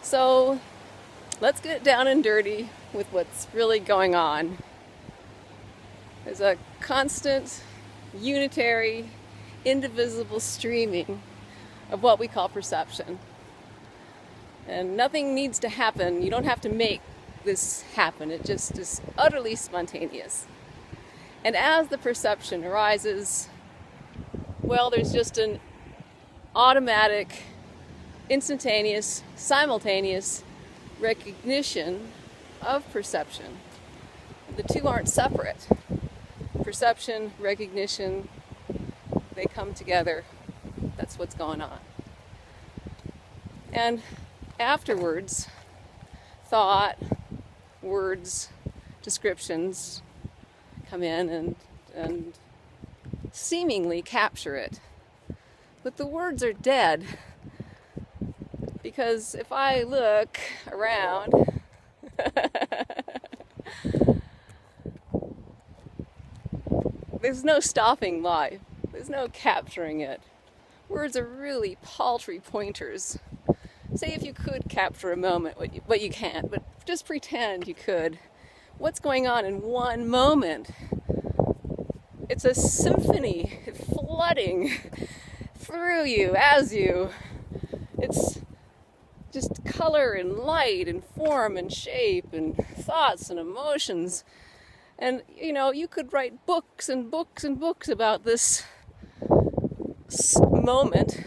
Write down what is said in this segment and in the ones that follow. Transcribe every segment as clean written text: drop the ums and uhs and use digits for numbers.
So let's get down and dirty with what's really going on. There's a constant, unitary, indivisible streaming of what we call perception. And nothing needs to happen. You don't have to make this happen. It just is utterly spontaneous. And as the perception arises, well, there's just an automatic, instantaneous, simultaneous recognition of perception. The two aren't separate. Perception, recognition, they come together. That's what's going on. And afterwards, thought, words, descriptions come in and seemingly capture it. But the words are dead, because if I look around, there's no stopping life. There's no capturing it. Words are really paltry pointers. Say if you could capture a moment, but you can't, but just pretend you could. What's going on in one moment? It's a symphony flooding through you, as you. It's just color and light and form and shape and thoughts and emotions. And, you know, you could write books and books and books about this moment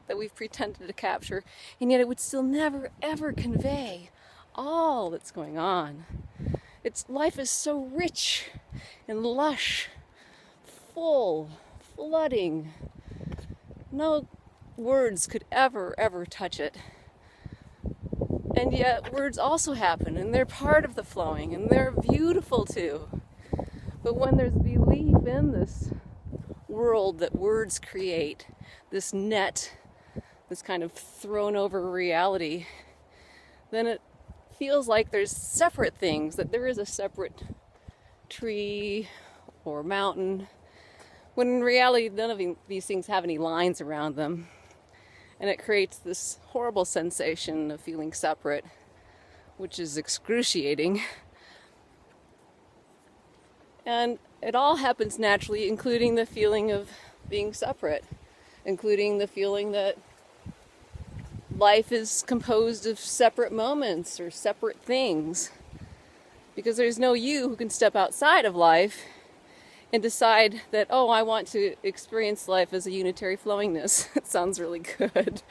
that we've pretended to capture, and yet it would still never, ever convey all that's going on. Life is so rich and lush, full, flooding. No words could ever touch it. And yet words also happen, and they're part of the flowing, and they're beautiful too. But when there's belief in this world that words create, this net, this kind of thrown over reality, then it feels like there's separate things, that there is a separate tree or mountain, when in reality none of these things have any lines around them. And it creates this horrible sensation of feeling separate, which is excruciating. And it all happens naturally, including the feeling of being separate, including the feeling that life is composed of separate moments or separate things. Because there's no you who can step outside of life and decide that, oh, I want to experience life as a unitary flowingness. It sounds really good.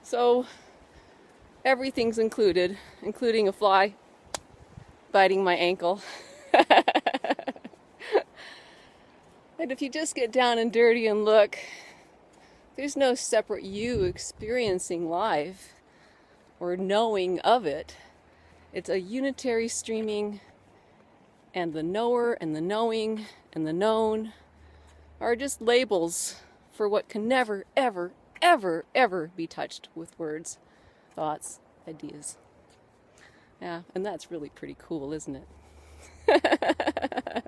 So everything's included, including a fly biting my ankle. And if you just get down and dirty and look, there's no separate you experiencing life or knowing of it. It's a unitary streaming, and the knower and the knowing and the known are just labels for what can never, ever, ever, ever be touched with words, thoughts, ideas. Yeah, and that's really pretty cool, isn't it?